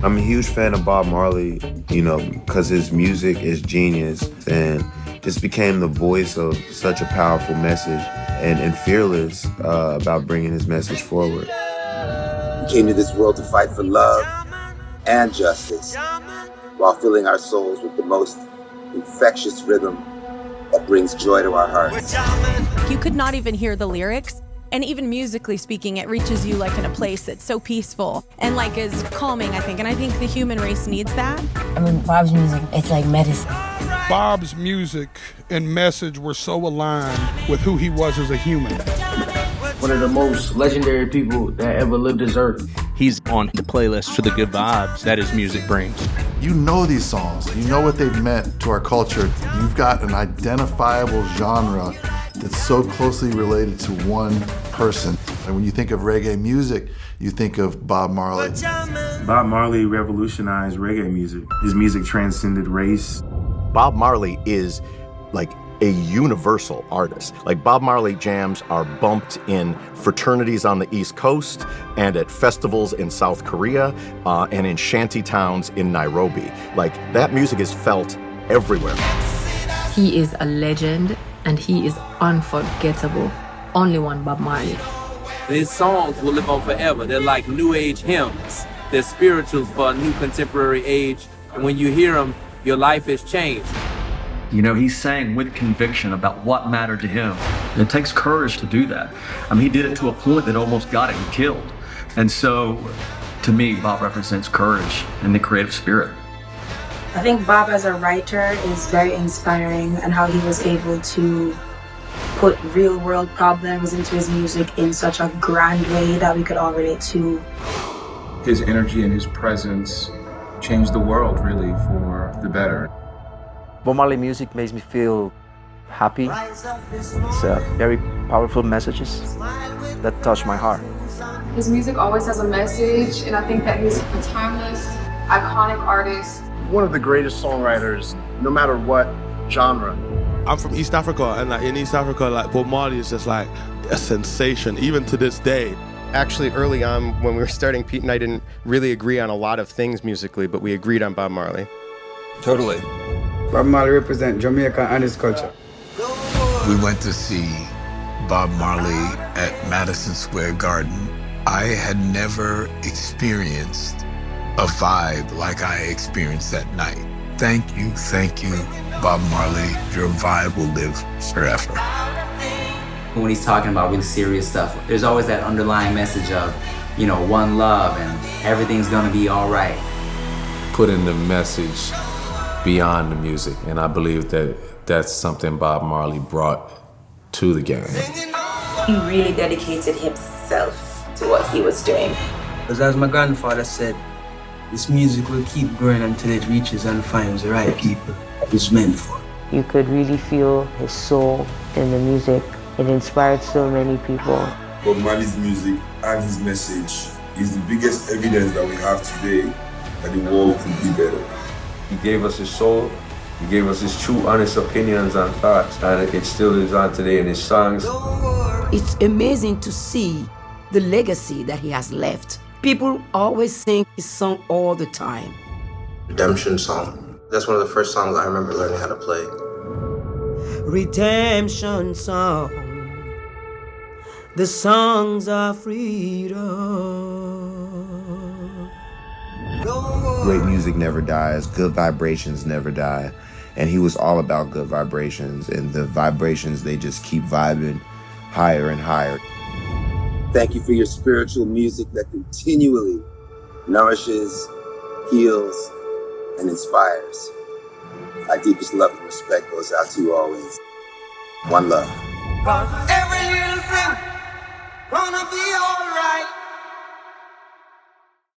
I'm a huge fan of Bob Marley, because his music is genius and just became the voice of such a powerful message and fearless about bringing his message forward. We came to this world to fight for love and justice while filling our souls with the most infectious rhythm that brings joy to our hearts. You could not even hear the lyrics. And even musically speaking, it reaches you like in a place that's so peaceful and like is calming, I think. And I think the human race needs that. I mean, Bob's music, it's like medicine. Bob's music and message were so aligned with who he was as a human. One of the most legendary people that ever lived this earth. He's on the playlist for the good vibes that his music brings. You know these songs. You know what they've meant to our culture. You've got an identifiable genre that's so closely related to one person. And when you think of reggae music, you think of Bob Marley. Bob Marley revolutionized reggae music. His music transcended race. Bob Marley is like a universal artist. Like Bob Marley jams are bumped in fraternities on the East Coast and at festivals in South Korea and in shanty towns in Nairobi. Like that music is felt everywhere. He is a legend and he is unforgettable. Only one Bob Marley. His songs will live on forever. They're like new age hymns. They're spirituals for a new contemporary age. And when you hear them, your life is changed. You know, he sang with conviction about what mattered to him. And it takes courage to do that. I mean, he did it to a point that almost got him killed. And so, to me, Bob represents courage and the creative spirit. I think Bob as a writer is very inspiring, and how he was able to put real world problems into his music in such a grand way that we could all relate to. His energy and his presence changed the world really for the better. Bob Marley music makes me feel happy. It's very powerful messages that touch my heart. His music always has a message, and I think that he's a timeless, iconic artist. One of the greatest songwriters, no matter what genre. I'm from East Africa, and in East Africa, Bob Marley is just like a sensation, even to this day. Actually, early on, when we were starting, Pete and I didn't really agree on a lot of things musically, but we agreed on Bob Marley. Totally. Bob Marley represents Jamaica and his culture. We went to see Bob Marley at Madison Square Garden. I had never experienced a vibe like I experienced that night. Thank you, Bob Marley. Your vibe will live forever. When he's talking about really serious stuff, there's always that underlying message of, one love and everything's gonna be all right. Putting the message beyond the music, and I believe that that's something Bob Marley brought to the game. He really dedicated himself to what he was doing. Because as my grandfather said, this music will keep growing until it reaches and finds the right people it's meant for. You could really feel his soul in the music. It inspired so many people. Bob Marley's music and his message is the biggest evidence that we have today that the world could be better. He gave us his soul, he gave us his true, honest opinions and thoughts, and it still lives on today in his songs. It's amazing to see the legacy that he has left. People always sing his song all the time. Redemption song. That's one of the first songs I remember learning how to play. Redemption song. The songs of freedom. Great music never dies. Good vibrations never die. And he was all about good vibrations. And the vibrations, they just keep vibing higher and higher. Thank you for your spiritual music that continually nourishes, heals, and inspires. Our deepest love and respect goes out to you always. One love. Every little thing gonna be alright.